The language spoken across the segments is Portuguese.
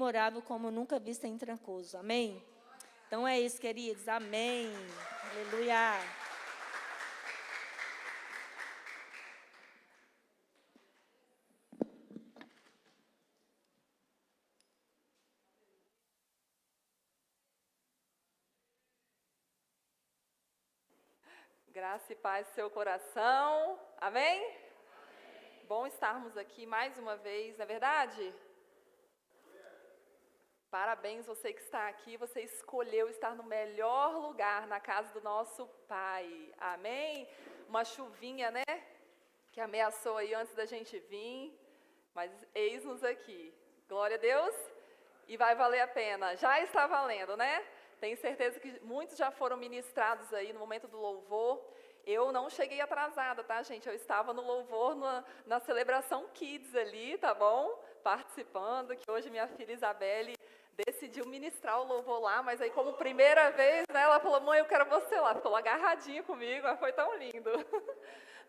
memorável como nunca vista em Trancoso. Amém? Então é isso, queridos. Amém. Aleluia. Graça e paz no seu coração. Amém? Amém? Bom estarmos aqui mais uma vez, não é verdade? Parabéns, você que está aqui, você escolheu estar no melhor lugar, na casa do nosso Pai. Amém? Uma chuvinha, né? Que ameaçou aí antes da gente vir, mas eis-nos aqui. Glória a Deus. E vai valer a pena. Já está valendo, né? Tenho certeza que muitos já foram ministrados aí no momento do louvor. Eu não cheguei atrasada, tá, gente? Eu estava no louvor, na celebração Kids ali, tá bom? Participando, que hoje minha filha Isabelle decidiu ministrar o louvor lá, mas aí como primeira vez, né, ela falou, mãe, eu quero você lá. Ficou agarradinha comigo, mas foi tão lindo.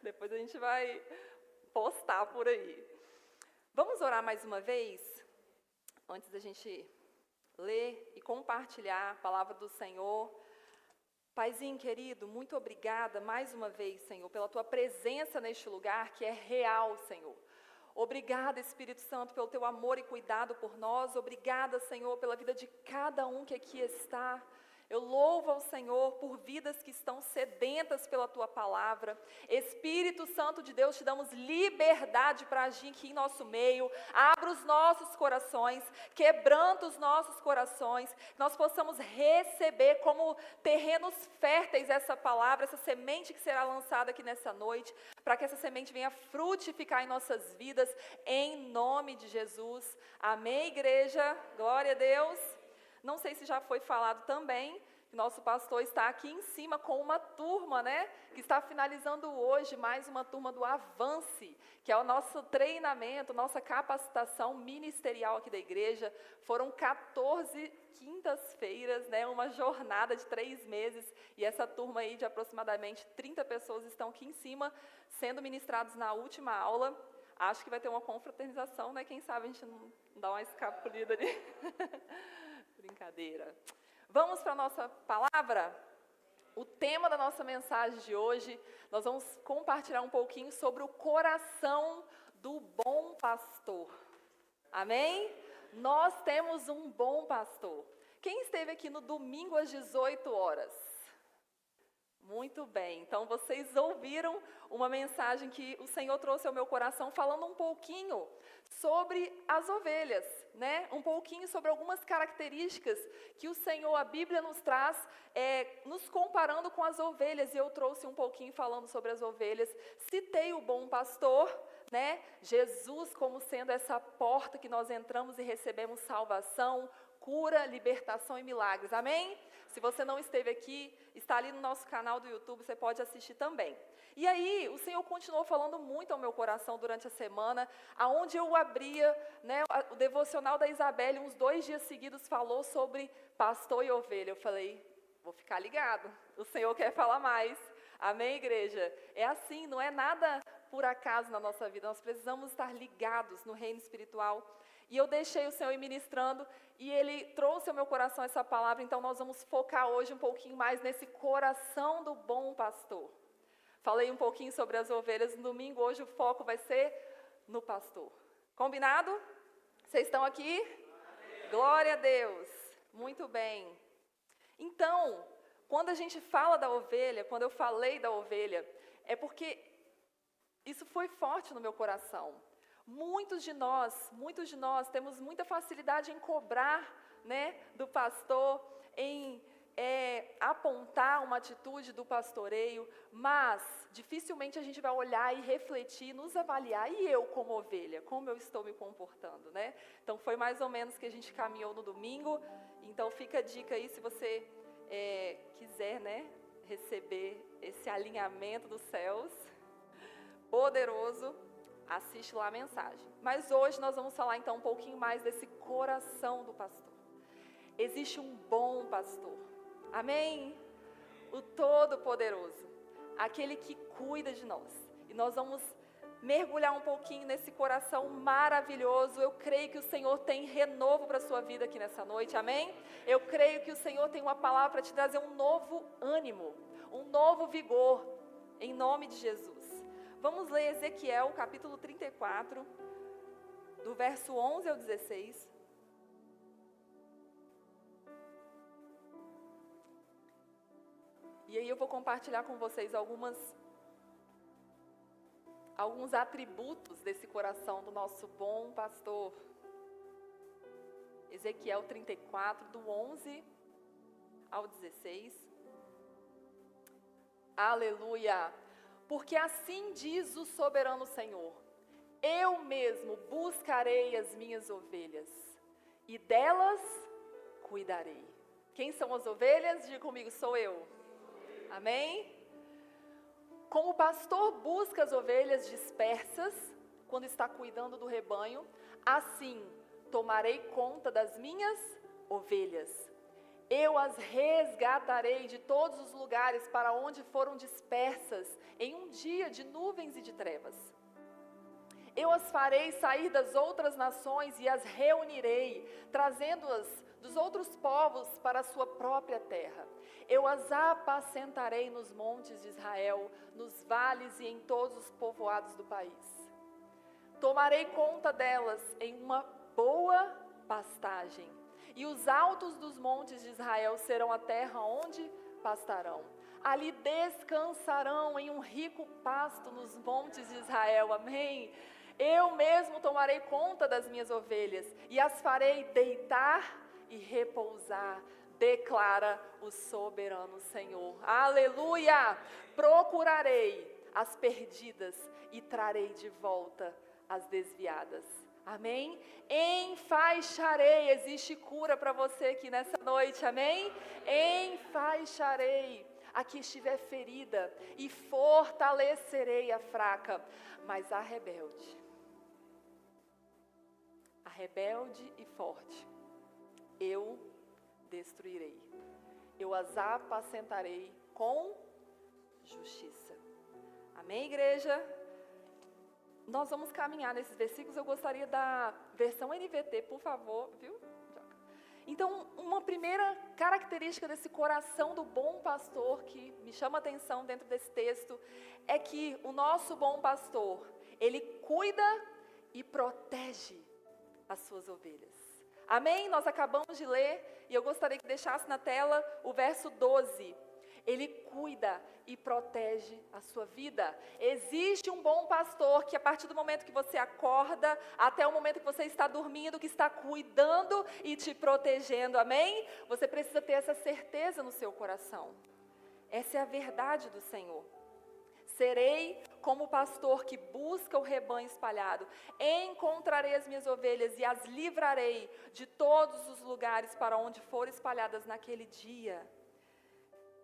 Depois a gente vai postar por aí. Vamos orar mais uma vez, antes da gente ler e compartilhar a palavra do Senhor. Paizinho querido, muito obrigada mais uma vez, Senhor, pela Tua presença neste lugar que é real, Senhor. Obrigada, Espírito Santo, pelo Teu amor e cuidado por nós. Obrigada, Senhor, pela vida de cada um que aqui está. Eu louvo ao Senhor por vidas que estão sedentas pela Tua palavra. Espírito Santo de Deus, te damos liberdade para agir aqui em nosso meio. Abra os nossos corações, quebranta os nossos corações, que nós possamos receber como terrenos férteis essa palavra, essa semente que será lançada aqui nessa noite, para que essa semente venha frutificar em nossas vidas, em nome de Jesus. Amém, igreja? Glória a Deus. Não sei se já foi falado também, que nosso pastor está aqui em cima com uma turma, né? Que está finalizando hoje mais uma turma do Avance, que é o nosso treinamento, nossa capacitação ministerial aqui da igreja. Foram 14 quintas-feiras, né? Uma jornada de 3 meses, e essa turma aí de aproximadamente 30 pessoas estão aqui em cima, sendo ministrados na última aula. Acho que vai ter uma confraternização, né? Quem sabe a gente não dá uma escapulida ali. Brincadeira. Vamos para a nossa palavra? O tema da nossa mensagem de hoje, nós vamos compartilhar um pouquinho sobre o coração do bom pastor. Amém? Nós temos um bom pastor. Quem esteve aqui no domingo às 18 horas? Muito bem, então vocês ouviram uma mensagem que o Senhor trouxe ao meu coração, falando um pouquinho sobre as ovelhas, né? Um pouquinho sobre algumas características que o Senhor, a Bíblia nos traz, nos comparando com as ovelhas, e eu trouxe um pouquinho falando sobre as ovelhas. Citei o bom pastor, né? Jesus como sendo essa porta que nós entramos e recebemos salvação, cura, libertação e milagres, amém? Se você não esteve aqui, está ali no nosso canal do YouTube, você pode assistir também. E aí, o Senhor continuou falando muito ao meu coração durante a semana, aonde eu abria, né, o devocional da Isabelle, uns 2 dias seguidos, falou sobre pastor e ovelha. Eu falei, vou ficar ligado, o Senhor quer falar mais. Amém, igreja? É assim, não é nada por acaso na nossa vida, nós precisamos estar ligados no reino espiritual. E eu deixei o Senhor ir ministrando, e Ele trouxe ao meu coração essa palavra. Então nós vamos focar hoje um pouquinho mais nesse coração do bom pastor. Falei um pouquinho sobre as ovelhas no domingo, hoje o foco vai ser no pastor. Combinado? Vocês estão aqui? Amém. Glória a Deus. Muito bem. Então, quando a gente fala da ovelha, quando eu falei da ovelha, é porque isso foi forte no meu coração. Muitos de nós temos muita facilidade em cobrar, né, do pastor, em apontar uma atitude do pastoreio, mas dificilmente a gente vai olhar e refletir, nos avaliar, e eu como ovelha, como eu estou me comportando, né? Então foi mais ou menos que a gente caminhou no domingo. Então fica a dica aí, se você quiser, né, receber esse alinhamento dos céus, poderoso, assiste lá a mensagem. Mas hoje nós vamos falar então um pouquinho mais desse coração do pastor. Existe um bom pastor, amém? O Todo-Poderoso, aquele que cuida de nós. E nós vamos mergulhar um pouquinho nesse coração maravilhoso. Eu creio que o Senhor tem renovo para a sua vida aqui nessa noite, amém? Eu creio que o Senhor tem uma palavra para te trazer um novo ânimo, um novo vigor, em nome de Jesus. Vamos ler Ezequiel, capítulo 34, do verso 11 ao 16. E aí eu vou compartilhar com vocês alguns atributos desse coração do nosso bom pastor. Ezequiel 34, do 11 ao 16. Aleluia! Porque assim diz o soberano Senhor: eu mesmo buscarei as minhas ovelhas, e delas cuidarei. Quem são as ovelhas? Diga comigo, sou eu. Amém? Como o pastor busca as ovelhas dispersas, quando está cuidando do rebanho, assim tomarei conta das minhas ovelhas. Eu as resgatarei de todos os lugares para onde foram dispersas em um dia de nuvens e de trevas. Eu as farei sair das outras nações e as reunirei, trazendo-as dos outros povos para a sua própria terra. Eu as apacentarei nos montes de Israel, nos vales e em todos os povoados do país. Tomarei conta delas em uma boa pastagem, e os altos dos montes de Israel serão a terra onde pastarão. Ali descansarão em um rico pasto nos montes de Israel, amém? Eu mesmo tomarei conta das minhas ovelhas, e as farei deitar e repousar, declara o soberano Senhor. Aleluia! Procurarei as perdidas e trarei de volta as desviadas. Amém? Enfaixarei, existe cura para você aqui nessa noite, amém? Enfaixarei a que estiver ferida e fortalecerei a fraca, mas a rebelde e forte, eu destruirei. Eu as apacentarei com justiça. Amém, igreja? Nós vamos caminhar nesses versículos. Eu gostaria da versão NVT, por favor, viu? Então, uma primeira característica desse coração do bom pastor que me chama a atenção dentro desse texto é que o nosso bom pastor, ele cuida e protege as suas ovelhas. Amém? Nós acabamos de ler e eu gostaria que deixasse na tela o verso 12. Ele cuida e protege a sua vida. Existe um bom pastor que a partir do momento que você acorda, até o momento que você está dormindo, que está cuidando e te protegendo, amém? Você precisa ter essa certeza no seu coração. Essa é a verdade do Senhor. Serei como o pastor que busca o rebanho espalhado. Encontrarei as minhas ovelhas e as livrarei de todos os lugares para onde forem espalhadas naquele dia.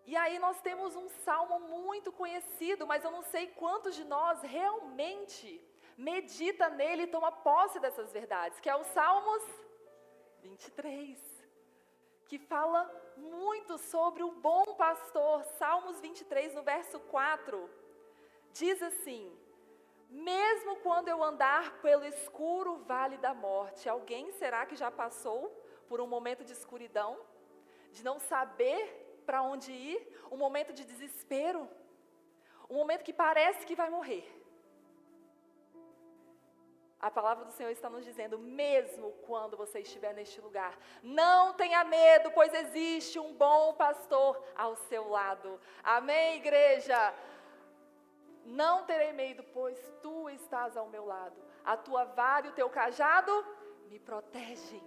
E aí nós temos um salmo muito conhecido, mas eu não sei quantos de nós realmente medita nele e toma posse dessas verdades, que é o Salmos 23, que fala muito sobre o bom pastor. Salmos 23, no verso 4, diz assim: mesmo quando eu andar pelo escuro vale da morte. Alguém será que já passou por um momento de escuridão, de não saber para onde ir, um momento de desespero, um momento que parece que vai morrer? A palavra do Senhor está nos dizendo, mesmo quando você estiver neste lugar, não tenha medo, pois existe um bom pastor ao seu lado. Amém, igreja? Não terei medo, pois tu estás ao meu lado. A tua vara e o teu cajado me protegem.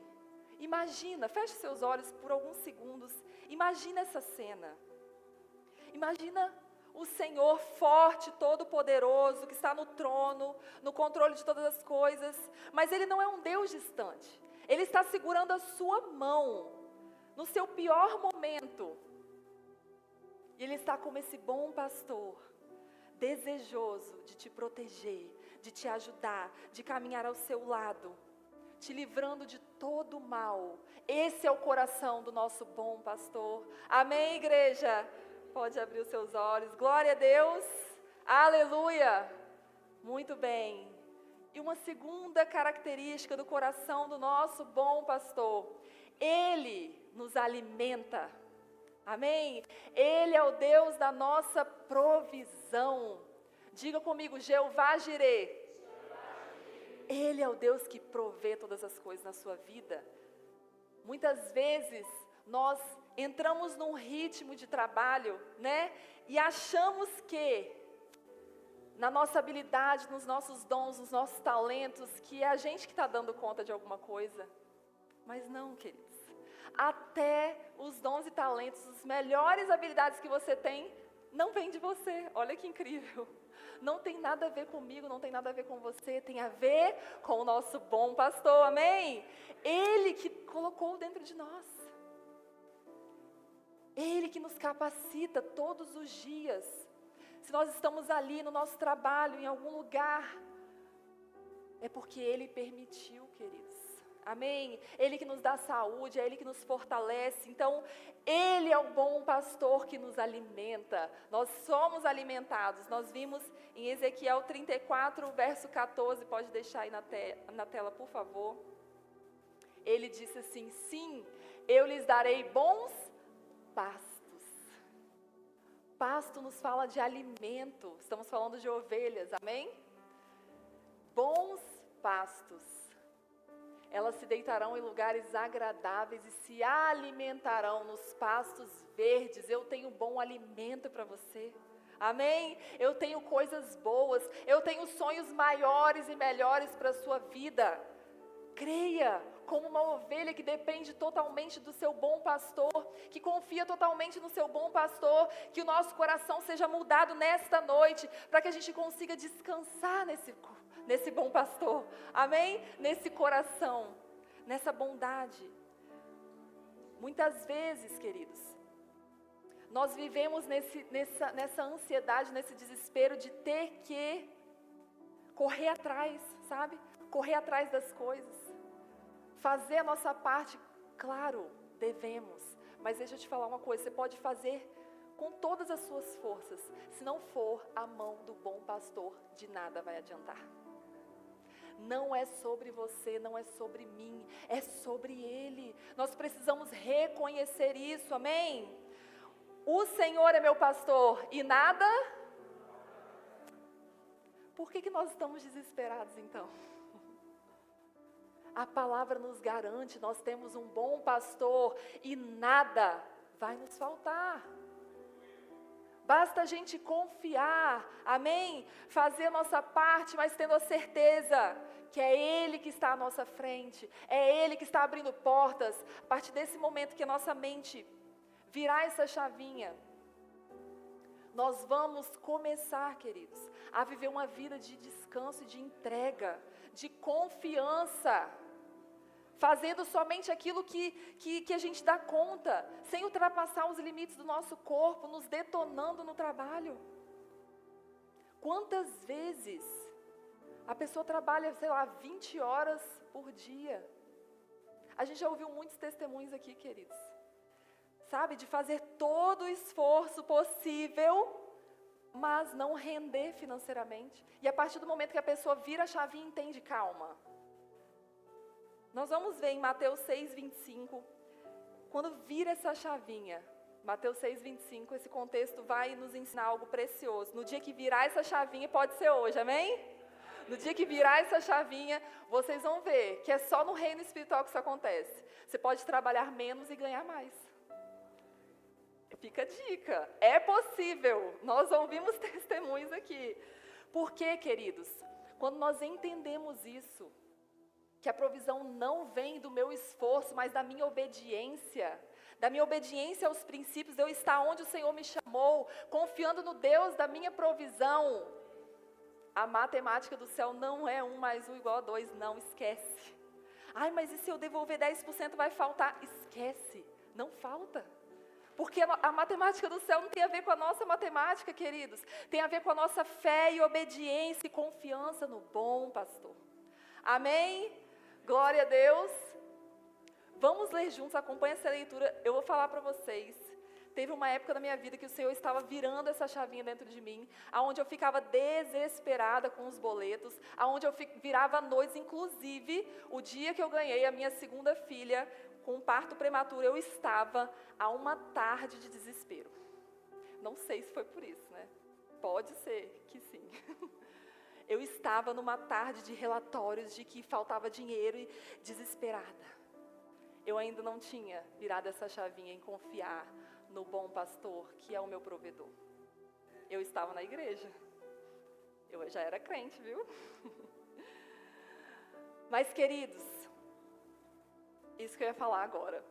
Imagina, feche seus olhos por alguns segundos. Imagina essa cena. Imagina o Senhor forte, todo-poderoso, que está no trono, no controle de todas as coisas. Mas Ele não é um Deus distante. Ele está segurando a sua mão no seu pior momento. E Ele está como esse bom pastor, desejoso de te proteger, de te ajudar, de caminhar ao seu lado, te livrando de todo o mal. Esse é o coração do nosso bom pastor. Amém, igreja? Pode abrir os seus olhos. Glória a Deus. Aleluia. Muito bem. E uma segunda característica do coração do nosso bom pastor: ele nos alimenta. Amém? Ele é o Deus da nossa provisão. Diga comigo, Jeová Jireh. Ele é o Deus que provê todas as coisas na sua vida. Muitas vezes nós entramos num ritmo de trabalho, né? E achamos que na nossa habilidade, nos nossos dons, nos nossos talentos, que é a gente que está dando conta de alguma coisa. Mas não, queridos. Até os dons e talentos, as melhores habilidades que você tem, não vêm de você. Olha que incrível. Não tem nada a ver comigo, não tem nada a ver com você, tem a ver com o nosso bom pastor, amém? Ele que colocou dentro de nós. Ele que nos capacita todos os dias. Se nós estamos ali no nosso trabalho, em algum lugar, é porque Ele permitiu, queridos. Amém? Ele que nos dá saúde, é Ele que nos fortalece. Então, Ele é o bom pastor que nos alimenta. Nós somos alimentados. Nós vimos em Ezequiel 34, verso 14. Pode deixar aí na tela, por favor. Ele disse assim: sim, eu lhes darei bons pastos. Pasto nos fala de alimento. Estamos falando de ovelhas, amém? Bons pastos. Elas se deitarão em lugares agradáveis e se alimentarão nos pastos verdes. Eu tenho bom alimento para você. Amém? Eu tenho coisas boas. Eu tenho sonhos maiores e melhores para a sua vida. Creia como uma ovelha que depende totalmente do seu bom pastor, que confia totalmente no seu bom pastor, que o nosso coração seja mudado nesta noite, para que a gente consiga descansar nesse bom pastor, amém? Nesse coração, nessa bondade. Muitas vezes, queridos, nós vivemos nessa ansiedade, nesse desespero de ter que correr atrás, sabe? Correr atrás das coisas. Fazer a nossa parte, claro, devemos. Mas deixa eu te falar uma coisa, você pode fazer com todas as suas forças. Se não for a mão do bom pastor, de nada vai adiantar. Não é sobre você, não é sobre mim, é sobre Ele. Nós precisamos reconhecer isso, amém? O Senhor é meu pastor e nada... Por que nós estamos desesperados então? A palavra nos garante, nós temos um bom pastor e nada vai nos faltar. Basta a gente confiar, amém? Fazer a nossa parte, mas tendo a certeza que é Ele que está à nossa frente, é Ele que está abrindo portas. A partir desse momento que a nossa mente virar essa chavinha, nós vamos começar, queridos, a viver uma vida de descanso e de entrega, de confiança, fazendo somente aquilo que a gente dá conta, sem ultrapassar os limites do nosso corpo, nos detonando no trabalho. Quantas vezes a pessoa trabalha, 20 horas por dia? A gente já ouviu muitos testemunhos aqui, queridos. Sabe, de fazer todo o esforço possível, mas não render financeiramente. E a partir do momento que a pessoa vira a chavinha e entende, calma. Nós vamos ver em Mateus 6:25, quando vira essa chavinha, Mateus 6:25, esse contexto vai nos ensinar algo precioso. No dia que virar essa chavinha, pode ser hoje, amém? No dia que virar essa chavinha, vocês vão ver que é só no reino espiritual que isso acontece. Você pode trabalhar menos e ganhar mais. Fica a dica, é possível, nós ouvimos testemunhos aqui. Por quê, queridos? Quando nós entendemos isso, que a provisão não vem do meu esforço, mas da minha obediência aos princípios, de eu estar onde o Senhor me chamou, confiando no Deus da minha provisão. A matemática do céu não é 1 mais 1 igual a 2, não, esquece. Ai, mas e se eu devolver 10% vai faltar? Esquece, não falta. Porque a matemática do céu não tem a ver com a nossa matemática, queridos. Tem a ver com a nossa fé e obediência e confiança no bom pastor. Amém? Glória a Deus. Vamos ler juntos, acompanhe essa leitura. Eu vou falar para vocês. teve uma época da minha vida que o Senhor estava virando essa chavinha dentro de mim, aonde eu ficava desesperada com os boletos, aonde eu virava noites, inclusive, o dia que eu ganhei a minha segunda filha, com um parto prematuro, eu estava a uma tarde de desespero. Não sei se foi por isso, né? Pode ser que sim. Eu estava numa tarde de relatórios de que faltava dinheiro e desesperada. Eu ainda não tinha virado essa chavinha em confiar no bom pastor, que é o meu provedor. Eu estava na igreja. Eu já era crente, viu? Mas, queridos, isso que eu ia falar agora.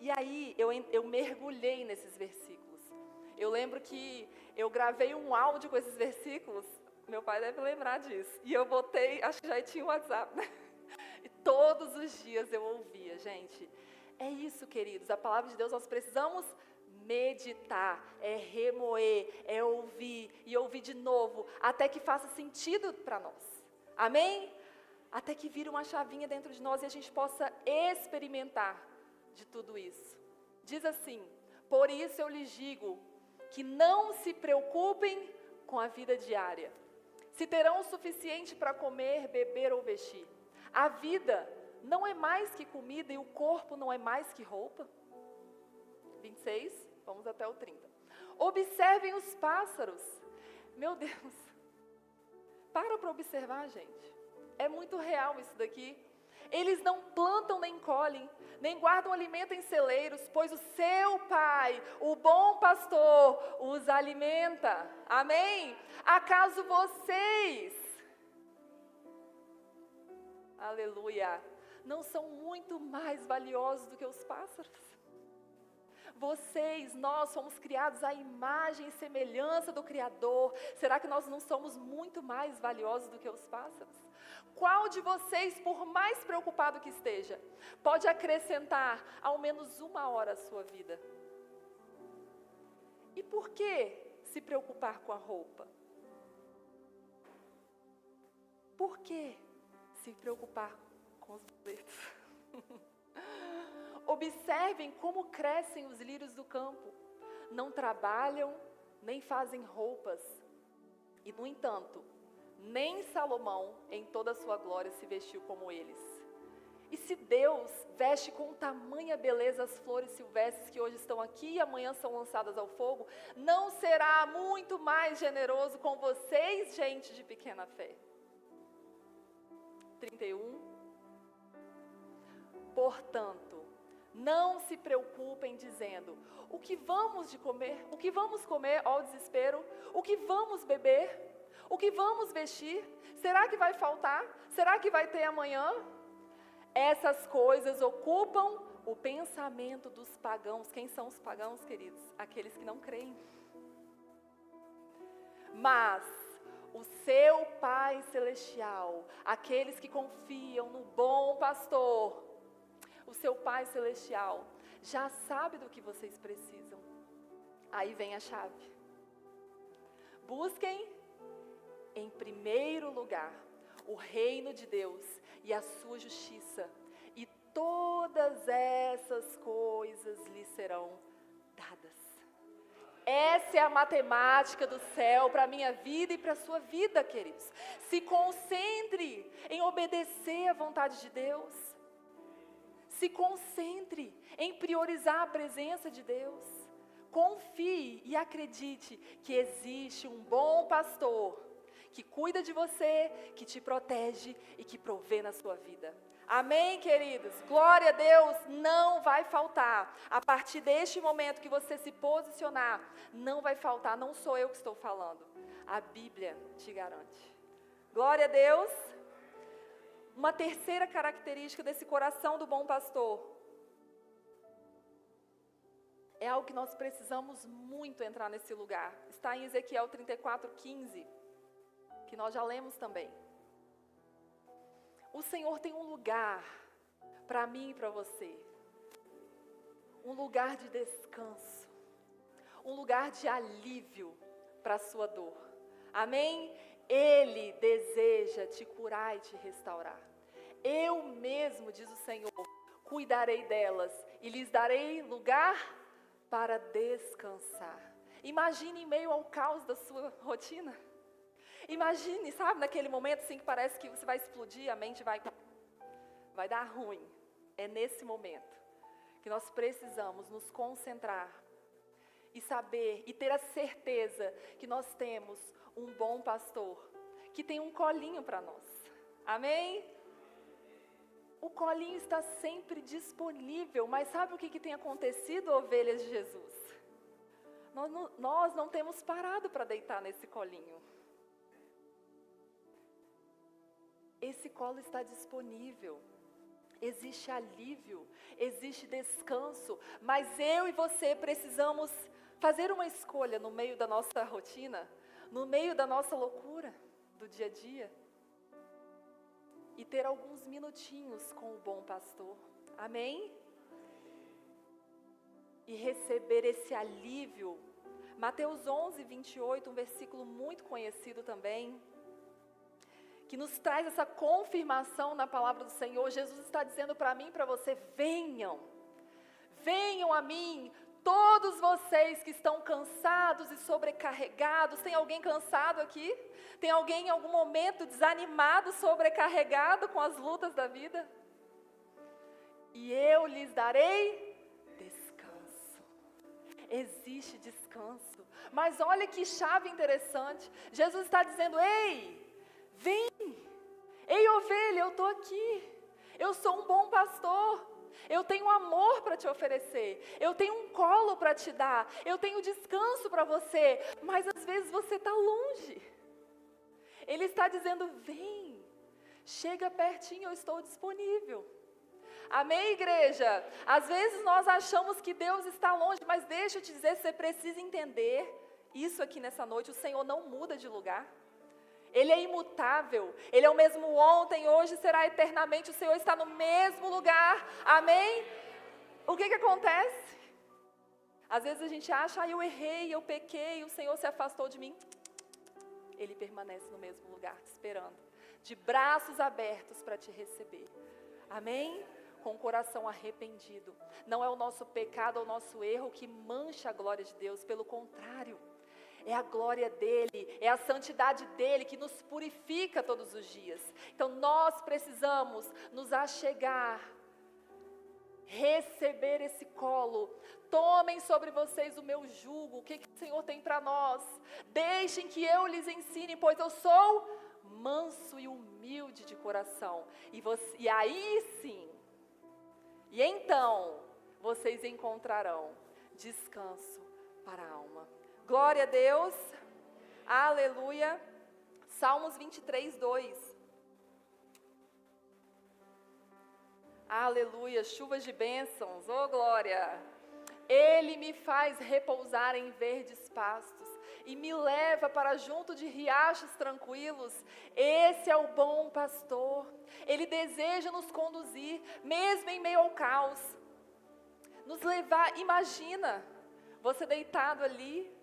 E aí, eu mergulhei nesses versículos. Eu lembro que eu gravei um áudio com esses versículos. Meu pai deve lembrar disso. E eu botei, acho que já tinha o WhatsApp, né? E todos os dias eu ouvia, gente. É isso, queridos. A palavra de Deus nós precisamos meditar, é remoer, é ouvir e ouvir de novo, até que faça sentido para nós. Amém? Até que vire uma chavinha dentro de nós e a gente possa experimentar de tudo isso. Diz assim: por isso eu lhes digo que não se preocupem com a vida diária, se terão o suficiente para comer, beber ou vestir. A vida não é mais que comida e o corpo não é mais que roupa. 26, vamos até o 30. Observem os pássaros. Meu Deus, para observar, gente. É muito real isso daqui. Eles não plantam nem colhem, nem guardam alimento em celeiros, pois o seu Pai, o bom pastor, os alimenta. Amém? Acaso vocês, aleluia, não são muito mais valiosos do que os pássaros? Vocês, nós somos criados à imagem e semelhança do Criador. Será que nós não somos muito mais valiosos do que os pássaros? Qual de vocês, por mais preocupado que esteja, pode acrescentar ao menos 1 hora à sua vida? E por que se preocupar com a roupa? Por que se preocupar com os boletos? Observem como crescem os lírios do campo. Não trabalham, nem fazem roupas. E, no entanto, nem Salomão, em toda a sua glória, se vestiu como eles. E se Deus veste com tamanha beleza as flores silvestres que hoje estão aqui e amanhã são lançadas ao fogo, não será muito mais generoso com vocês, gente de pequena fé? 31. Portanto, não se preocupem dizendo: o que vamos de comer? O que vamos comer? Ó, o desespero. O que vamos beber? O que vamos vestir? Será que vai faltar? Será que vai ter amanhã? Essas coisas ocupam o pensamento dos pagãos. Quem são os pagãos, queridos? Aqueles que não creem. Mas o seu Pai Celestial, aqueles que confiam no bom pastor, o seu Pai Celestial já sabe do que vocês precisam. Aí vem a chave. Busquem em primeiro lugar o reino de Deus e a sua justiça, e todas essas coisas lhes serão dadas. Essa é a matemática do céu para a minha vida e para a sua vida, queridos. Se concentre em obedecer à vontade de Deus. Se concentre em priorizar a presença de Deus. Confie e acredite que existe um bom pastor que cuida de você, que te protege e que provê na sua vida. Amém, queridos? Glória a Deus, não vai faltar. A partir deste momento que você se posicionar, não vai faltar, não sou eu que estou falando. A Bíblia te garante. Glória a Deus. Uma terceira característica desse coração do bom pastor é algo que nós precisamos muito entrar nesse lugar. Está em Ezequiel 34:15, que nós já lemos também. O Senhor tem um lugar para mim e para você. Um lugar de descanso. Um lugar de alívio para a sua dor. Amém? Ele deseja te curar e te restaurar. Eu mesmo, diz o Senhor, cuidarei delas e lhes darei lugar para descansar. Imagine em meio ao caos da sua rotina. Imagine, sabe, naquele momento assim que parece que você vai explodir, a mente vai dar ruim. É nesse momento que nós precisamos nos concentrar e saber e ter a certeza que nós temos um bom pastor que tem um colinho para nós. Amém? O colinho está sempre disponível, mas sabe o que tem acontecido, ovelhas de Jesus? Nós não temos parado para deitar nesse colinho. Esse colo está disponível, existe alívio, existe descanso, mas eu e você precisamos fazer uma escolha no meio da nossa rotina, no meio da nossa loucura do dia a dia, e ter alguns minutinhos com o bom pastor, amém? E receber esse alívio. Mateus 11, 28, um versículo muito conhecido também, que nos traz essa confirmação na palavra do Senhor. Jesus está dizendo para mim e para você: venham a mim, todos vocês que estão cansados e sobrecarregados. Tem alguém cansado aqui? Tem alguém em algum momento desanimado, sobrecarregado com as lutas da vida? E eu lhes darei descanso. Existe descanso. Mas olha que chave interessante. Jesus está dizendo: ei, vem, ei ovelha, eu estou aqui, eu sou um bom pastor, eu tenho amor para te oferecer, eu tenho um colo para te dar, eu tenho descanso para você, mas às vezes você está longe. Ele está dizendo: vem, chega pertinho, eu estou disponível. Amém, igreja? Às vezes nós achamos que Deus está longe, mas deixa eu te dizer, você precisa entender isso aqui nessa noite: o Senhor não muda de lugar. Ele é imutável, Ele é o mesmo ontem, hoje, será eternamente. O Senhor está no mesmo lugar, amém? O que acontece? Às vezes a gente acha: eu errei, eu pequei, o Senhor se afastou de mim. Ele permanece no mesmo lugar, te esperando, de braços abertos para te receber, amém? Com o coração arrependido. Não é o nosso pecado ou o nosso erro que mancha a glória de Deus, pelo contrário. É a glória dEle, é a santidade dEle que nos purifica todos os dias. Então nós precisamos nos achegar, receber esse colo. Tomem sobre vocês o meu jugo. O que o Senhor tem para nós? Deixem que eu lhes ensine, pois eu sou manso e humilde de coração. E aí sim, e então vocês encontrarão descanso para a alma. Glória a Deus, aleluia. Salmos 23, 2. Aleluia, chuvas de bênçãos, oh glória. Ele me faz repousar em verdes pastos e me leva para junto de riachos tranquilos. Esse é o bom pastor. Ele deseja nos conduzir, mesmo em meio ao caos. Nos levar, imagina, você deitado ali,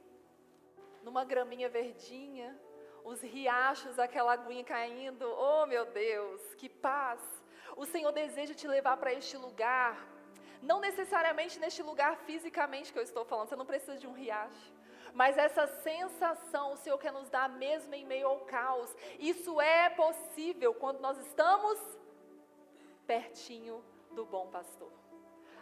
numa graminha verdinha, os riachos, aquela aguinha caindo, oh meu Deus, que paz. O Senhor deseja te levar para este lugar, não necessariamente neste lugar fisicamente que eu estou falando, você não precisa de um riacho, mas essa sensação o Senhor quer nos dar mesmo em meio ao caos. Isso é possível quando nós estamos pertinho do bom pastor.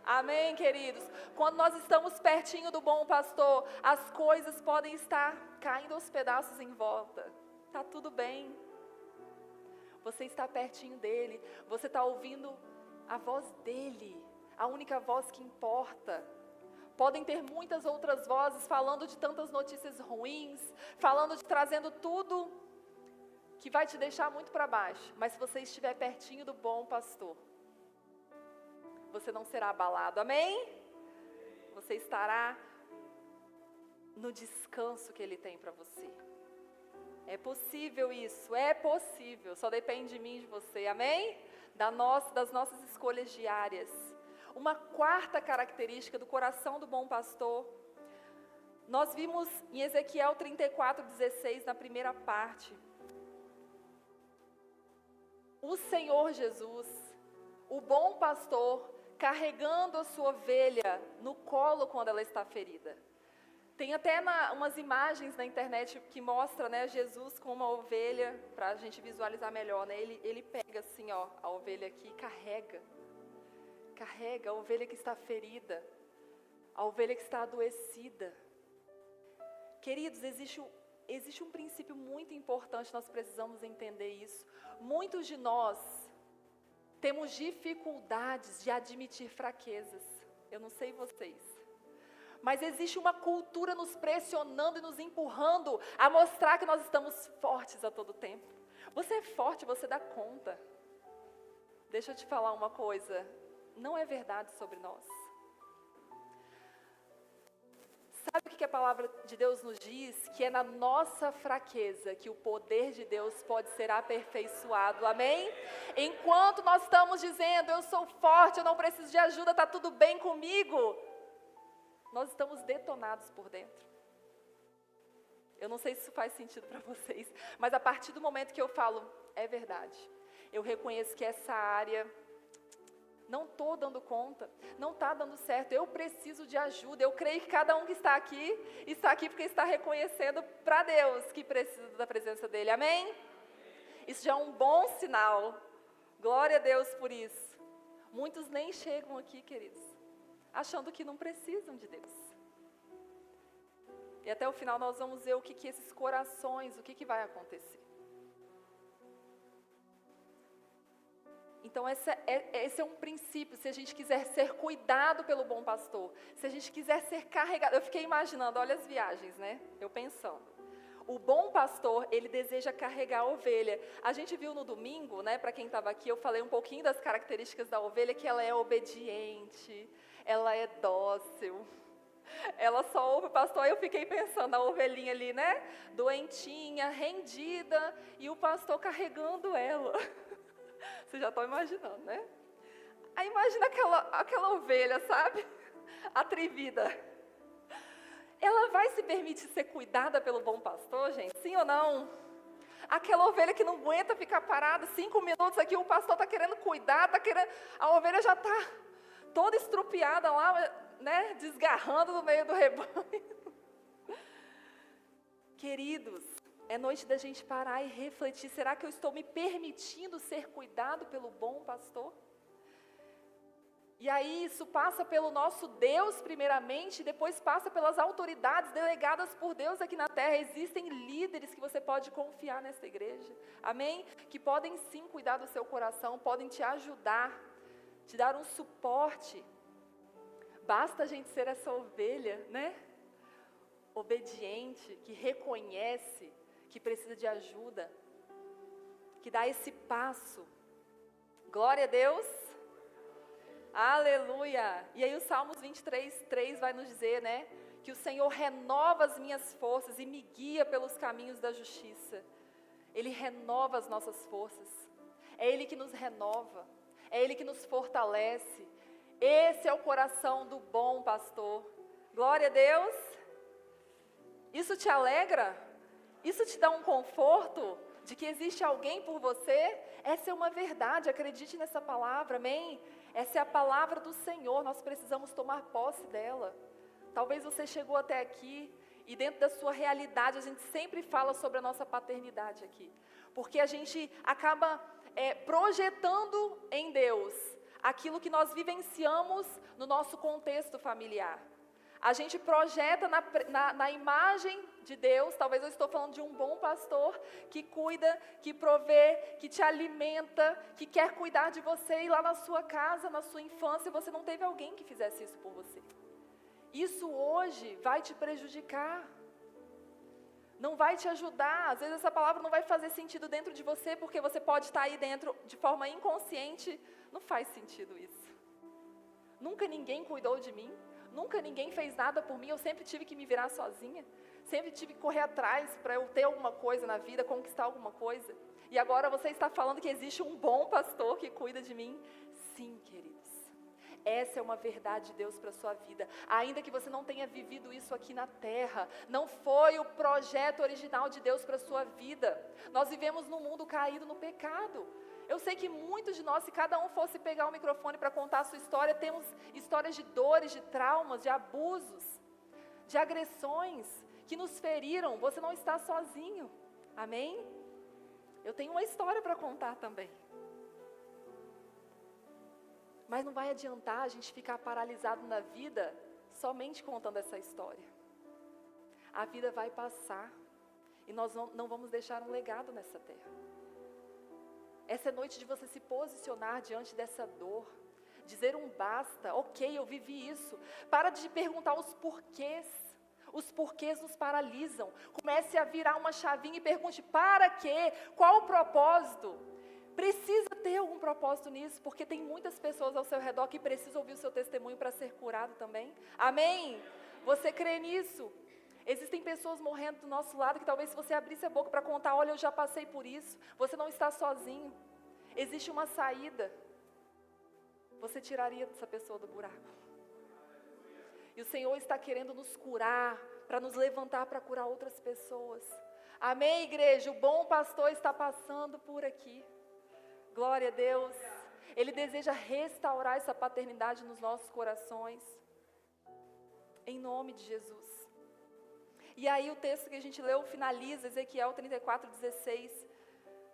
Amém, queridos? Quando nós estamos pertinho do bom pastor, as coisas podem estar caindo aos pedaços em volta. Está tudo bem. Você está pertinho dele. Você está ouvindo a voz dele. A única voz que importa. Podem ter muitas outras vozes falando de tantas notícias ruins, trazendo tudo que vai te deixar muito para baixo. Mas se você estiver pertinho do bom pastor, você não será abalado, amém? Você estará no descanso que Ele tem para você. É possível isso, é possível, só depende de mim e de você, amém? Das nossas escolhas diárias. Uma quarta característica do coração do bom pastor, nós vimos em Ezequiel 34:16, na primeira parte. O Senhor Jesus, o bom pastor, carregando a sua ovelha no colo quando ela está ferida. Tem até umas imagens na internet que mostra, né, Jesus com uma ovelha, para a gente visualizar melhor, né? Ele pega assim, ó, a ovelha aqui e carrega a ovelha que está ferida, a ovelha que está adoecida. Queridos, existe um princípio muito importante, nós precisamos entender isso. Muitos de nós temos dificuldades de admitir fraquezas. Eu não sei vocês, mas existe uma cultura nos pressionando e nos empurrando a mostrar que nós estamos fortes a todo tempo. Você é forte, você dá conta. Deixa eu te falar uma coisa, não é verdade sobre nós. Sabe o que a palavra de Deus nos diz? Que é na nossa fraqueza que o poder de Deus pode ser aperfeiçoado, amém? Enquanto nós estamos dizendo, eu sou forte, eu não preciso de ajuda, está tudo bem comigo, nós estamos detonados por dentro. Eu não sei se isso faz sentido para vocês, mas a partir do momento que eu falo, é verdade, eu reconheço que essa área, não estou dando conta, não está dando certo, eu preciso de ajuda. Eu creio que cada um que está aqui porque está reconhecendo para Deus que precisa da presença dEle, amém? Isso já é um bom sinal, glória a Deus por isso. Muitos nem chegam aqui, queridos, achando que não precisam de Deus. E até o final nós vamos ver o que esses corações, o que vai acontecer. Então esse é um princípio, se a gente quiser ser cuidado pelo bom pastor, se a gente quiser ser carregado, eu fiquei imaginando, olha as viagens, né, eu pensando, o bom pastor, ele deseja carregar a ovelha. A gente viu no domingo, né, para quem estava aqui, eu falei um pouquinho das características da ovelha, que ela é obediente, ela é dócil, ela só ouve o pastor. Eu fiquei pensando, a ovelhinha ali, né, doentinha, rendida, e o pastor carregando ela. Vocês já estão imaginando, né? Aí imagina aquela ovelha, sabe? Atrevida. Ela vai se permitir ser cuidada pelo bom pastor, gente? Sim ou não? Aquela ovelha que não aguenta ficar parada 5 minutos aqui, o pastor está querendo cuidar, a ovelha já está toda estrupiada lá, né? Desgarrando no meio do rebanho. Queridos, é noite da gente parar e refletir, será que eu estou me permitindo ser cuidado pelo bom pastor? E aí isso passa pelo nosso Deus primeiramente, depois passa pelas autoridades delegadas por Deus aqui na terra. Existem líderes que você pode confiar nessa igreja, amém? Que podem sim cuidar do seu coração, podem te ajudar, te dar um suporte. Basta a gente ser essa ovelha, né? Obediente, que reconhece que precisa de ajuda, que dá esse passo. Glória a Deus. Aleluia. E aí o Salmos 23:3 vai nos dizer, né, que o Senhor renova as minhas forças e me guia pelos caminhos da justiça. Ele renova as nossas forças. É Ele que nos renova. É Ele que nos fortalece. Esse é o coração do bom pastor. Glória a Deus. Isso te alegra? Isso te dá um conforto de que existe alguém por você? Essa é uma verdade, acredite nessa palavra, amém? Essa é a palavra do Senhor, nós precisamos tomar posse dela. Talvez você chegou até aqui e dentro da sua realidade, a gente sempre fala sobre a nossa paternidade aqui. Porque a gente acaba projetando em Deus aquilo que nós vivenciamos no nosso contexto familiar. A gente projeta na imagem de Deus, talvez eu estou falando de um bom pastor que cuida, que provê, que te alimenta, que quer cuidar de você, e lá na sua casa, na sua infância, você não teve alguém que fizesse isso por você. Isso hoje vai te prejudicar, não vai te ajudar. Às vezes essa palavra não vai fazer sentido dentro de você, porque você pode estar aí dentro de forma inconsciente. Não faz sentido isso. Nunca ninguém cuidou de mim. Nunca ninguém fez nada por mim, eu sempre tive que me virar sozinha, sempre tive que correr atrás para eu ter alguma coisa na vida, conquistar alguma coisa. E agora você está falando que existe um bom pastor que cuida de mim? Sim, queridos, essa é uma verdade de Deus para a sua vida. Ainda que você não tenha vivido isso aqui na terra, não foi o projeto original de Deus para a sua vida. Nós vivemos num mundo caído no pecado. Eu sei que muitos de nós, se cada um fosse pegar o microfone para contar a sua história, temos histórias de dores, de traumas, de abusos, de agressões que nos feriram. Você não está sozinho. Amém? Eu tenho uma história para contar também. Mas não vai adiantar a gente ficar paralisado na vida somente contando essa história. A vida vai passar e nós não vamos deixar um legado nessa terra. Essa é noite de você se posicionar diante dessa dor, dizer um basta. Ok, eu vivi isso. Para de perguntar os porquês. Os porquês nos paralisam. Comece a virar uma chavinha e pergunte: para quê? Qual o propósito? Precisa ter algum propósito nisso, porque tem muitas pessoas ao seu redor que precisam ouvir o seu testemunho para ser curado também. Amém? Você crê nisso? Existem pessoas morrendo do nosso lado que talvez se você abrisse a boca para contar: olha, eu já passei por isso. Você não está sozinho. Existe uma saída. Você tiraria essa pessoa do buraco. E o Senhor está querendo nos curar, para nos levantar para curar outras pessoas. Amém, igreja? O bom pastor está passando por aqui. Glória a Deus. Ele deseja restaurar essa paternidade nos nossos corações. Em nome de Jesus. E aí o texto que a gente leu finaliza, Ezequiel 34:16,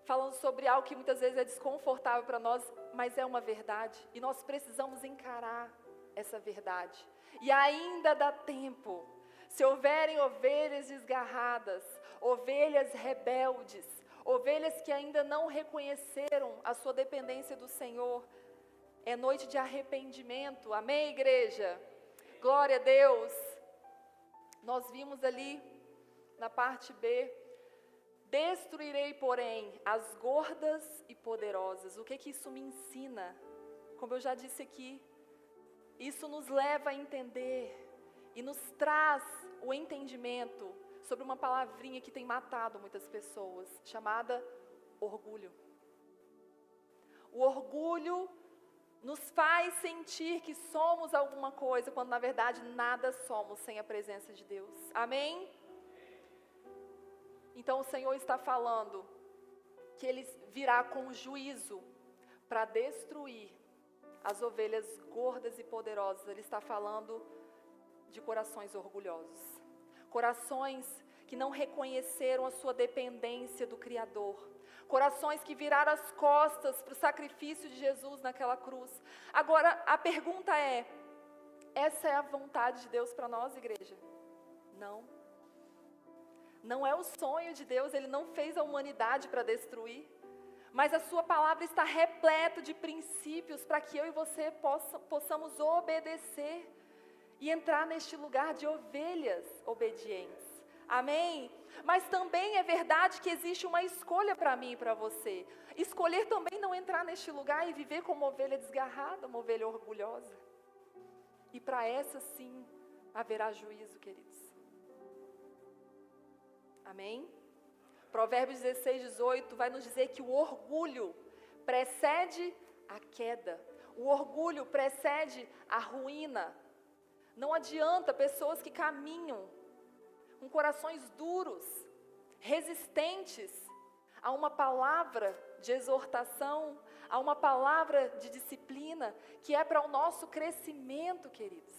falando sobre algo que muitas vezes é desconfortável para nós, mas é uma verdade. E nós precisamos encarar essa verdade. E ainda dá tempo. Se houverem ovelhas desgarradas, ovelhas rebeldes, ovelhas que ainda não reconheceram a sua dependência do Senhor, é noite de arrependimento. Amém, igreja? Glória a Deus. Nós vimos ali na parte B: destruirei, porém, as gordas e poderosas. O que isso me ensina? Como eu já disse aqui, isso nos leva a entender e nos traz o entendimento sobre uma palavrinha que tem matado muitas pessoas, chamada orgulho. O orgulho nos faz sentir que somos alguma coisa, quando na verdade nada somos sem a presença de Deus. Amém? Então o Senhor está falando que Ele virá com juízo para destruir as ovelhas gordas e poderosas. Ele está falando de corações orgulhosos. Corações que não reconheceram a sua dependência do Criador. Corações que viraram as costas para o sacrifício de Jesus naquela cruz. Agora, a pergunta é: essa é a vontade de Deus para nós, igreja? Não. Não é o sonho de Deus, Ele não fez a humanidade para destruir. Mas a sua palavra está repleta de princípios para que eu e você possamos obedecer e entrar neste lugar de ovelhas obedientes. Amém? Mas também é verdade que existe uma escolha para mim e para você. Escolher também não entrar neste lugar e viver como uma ovelha desgarrada, uma ovelha orgulhosa. E para essa sim haverá juízo, queridos. Amém? Provérbios 16:18 vai nos dizer que o orgulho precede a queda. O orgulho precede a ruína. Não adianta pessoas que caminham com corações duros, resistentes a uma palavra de exortação, a uma palavra de disciplina, que é para o nosso crescimento, queridos,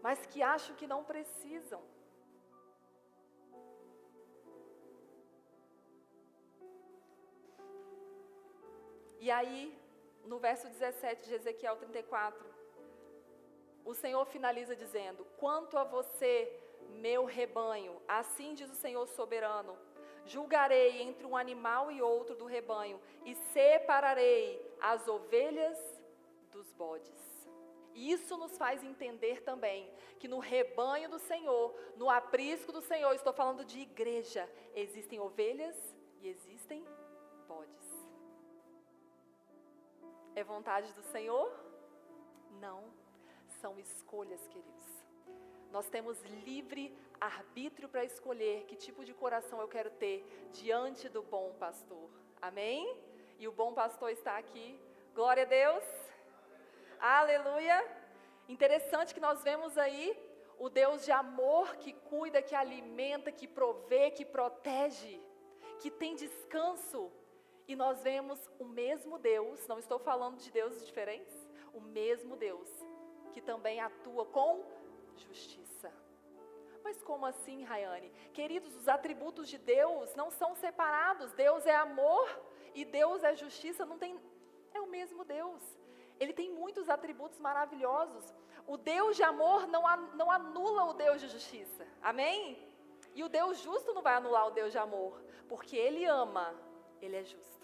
mas que acham que não precisam. E aí, no verso 17 de Ezequiel 34, o Senhor finaliza dizendo: quanto a você, meu rebanho, assim diz o Senhor soberano, julgarei entre um animal e outro do rebanho, e separarei as ovelhas dos bodes. E isso nos faz entender também que no rebanho do Senhor, no aprisco do Senhor, estou falando de igreja, existem ovelhas e existem bodes. É vontade do Senhor? Não. São escolhas, queridos. Nós temos livre arbítrio para escolher que tipo de coração eu quero ter diante do bom pastor. Amém? E o bom pastor está aqui. Glória a Deus. Aleluia. Interessante que nós vemos aí o Deus de amor que cuida, que alimenta, que provê, que protege, que tem descanso e nós vemos o mesmo Deus, não estou falando de deuses diferentes, o mesmo Deus, que também atua com justiça. Mas como assim, Rayane? Queridos, os atributos de Deus não são separados. Deus é amor e Deus é justiça, é o mesmo Deus. Ele tem muitos atributos maravilhosos. O Deus de amor não anula o Deus de justiça. Amém? E o Deus justo não vai anular o Deus de amor, porque Ele ama, Ele é justo.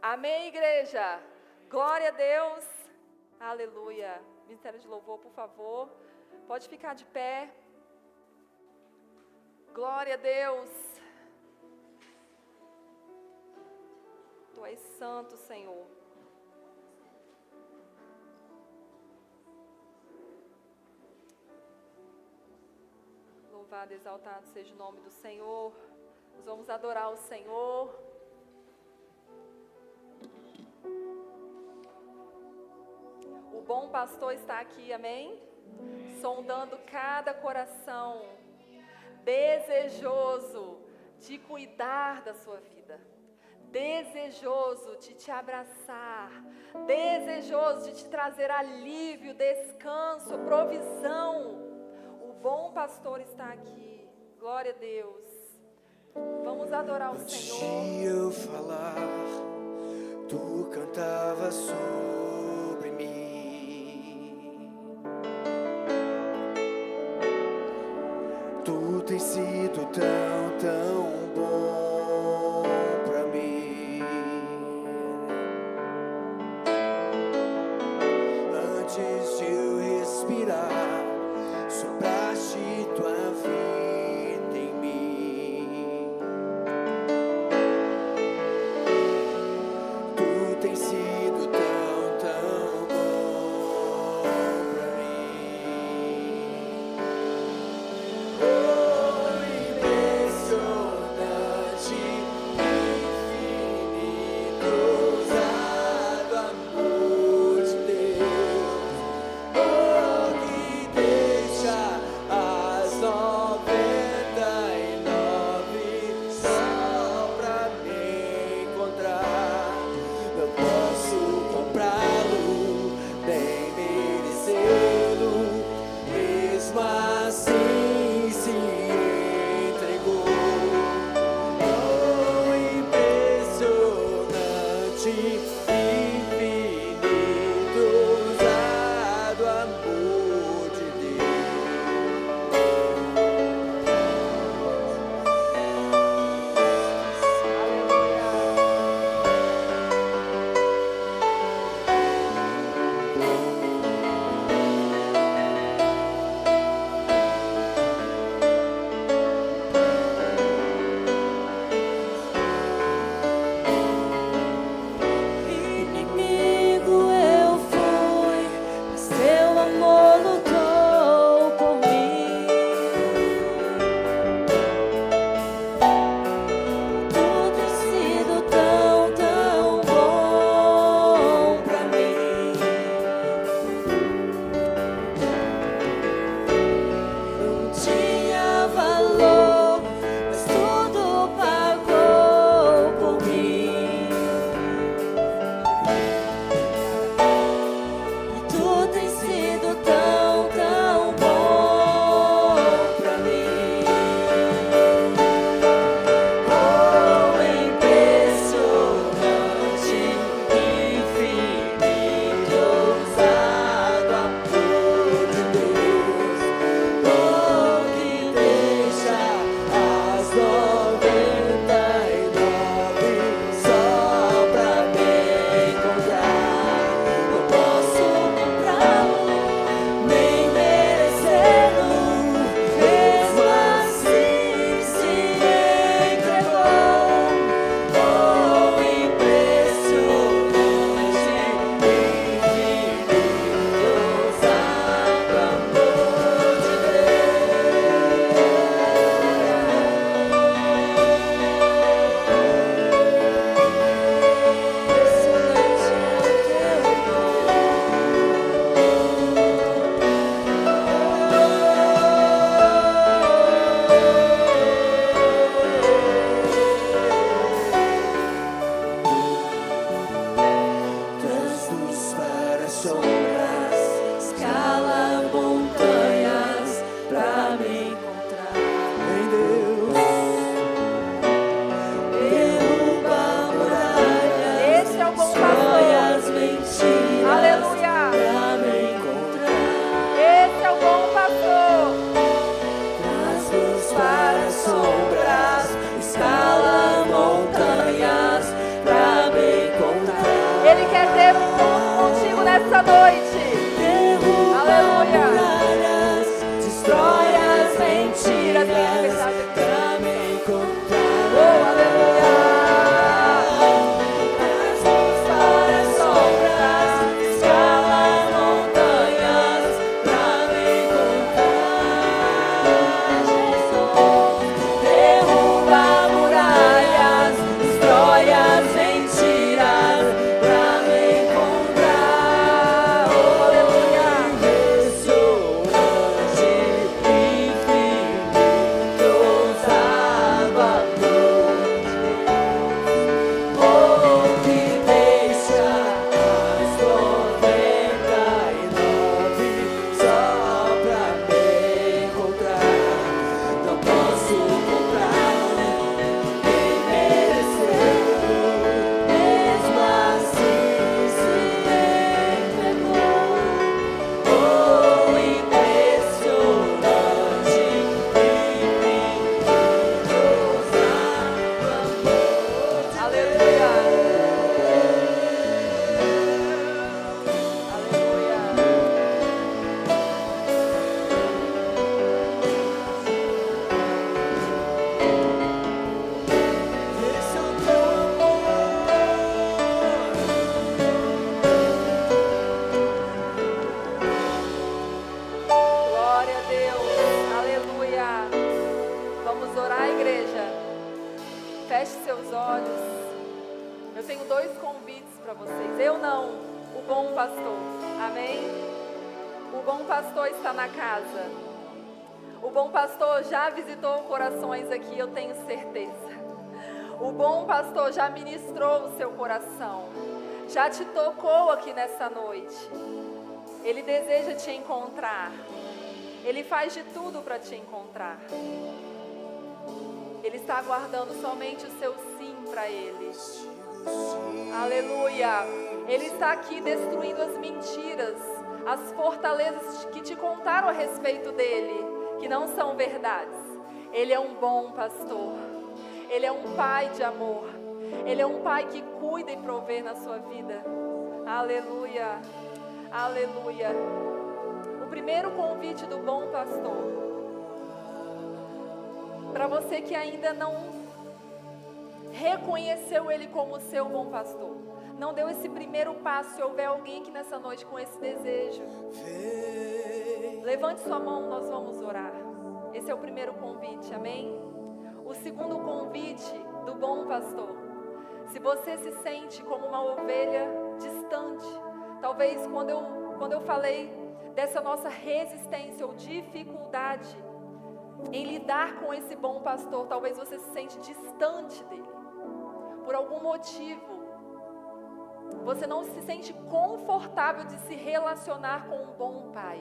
Amém, igreja? Glória a Deus. Aleluia. Ministério de Louvor, por favor. Pode ficar de pé. Glória a Deus. Tu és santo, Senhor. Louvado, exaltado seja o nome do Senhor. Nós vamos adorar o Senhor. O bom pastor está aqui, amém? Sondando cada coração, desejoso de cuidar da sua vida, desejoso de te abraçar, desejoso de te trazer alívio, descanso, provisão. O bom pastor está aqui, glória a Deus. Vamos adorar o Senhor. Antes de eu falar, tu cantava sobre mim. Tu tens sido tão, tão bom pra mim. Antes de eu respirar, sopraste tua vida em mim. Tu tens sido tão, tão bom pra mim. Oh, impressionante, infinito, ousado amor de Deus. Oh, que deixa as 99 só pra me encontrar. Não posso comprá-lo, nem merecê-lo, mesmo assim se entregou. Oh, impressionante, infinito, ousado amor de Inimigo eu fui, mas teu amor lutou por mim. Tu tens sido tão, tão bom pra mim. nessa noite. Aleluia. Muralhas, destrói as mentiras. Pra me encontrar. Oh, aleluia. Para as sombras, escala montanhas. Pra me encontrar, Jesus. Derruba muralhas, destrói as mentiras. Pra me encontrar, Oh, aleluia. restaurante infinito, ousado amor de Deus. Oh, que deixa as 99 só pra me encontrar. Não posso comprar, nem mereceu. Mesmo assim se entregou. Oh, impressionante, infinito, ousado amor de Aleluia. Aleluia. Esse é o teu amor. Glória a Deus. Aleluia. Vamos orar, igreja. Feche seus olhos. Eu tenho 2 convites para vocês. Eu não, o bom pastor. Amém? O bom pastor está na casa. O bom pastor já visitou corações aqui, eu tenho certeza. O bom pastor já ministrou o seu coração. Já te tocou aqui nessa noite. Ele deseja te encontrar. Ele faz de tudo para te encontrar. Ele está aguardando somente o seu sim para Ele. Aleluia. Ele está aqui destruindo as mentiras, as fortalezas que te contaram a respeito dele, que não são verdades. Ele é um bom pastor. Ele é um pai de amor. Ele é um pai que cuida e provê na sua vida. Aleluia. Aleluia. O primeiro convite do bom pastor, para você que ainda não reconheceu ele como seu bom pastor, não deu esse primeiro passo, se houver alguém aqui nessa noite com esse desejo, levante sua mão, nós vamos orar. Esse é o primeiro convite, amém? O segundo convite do bom pastor, se você se sente como uma ovelha distante, talvez quando eu falei dessa nossa resistência ou dificuldade em lidar com esse bom pastor, talvez você se sente distante dele, por algum motivo, você não se sente confortável de se relacionar com um bom pai.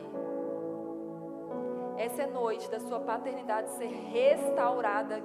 Essa é noite da sua paternidade ser restaurada aqui.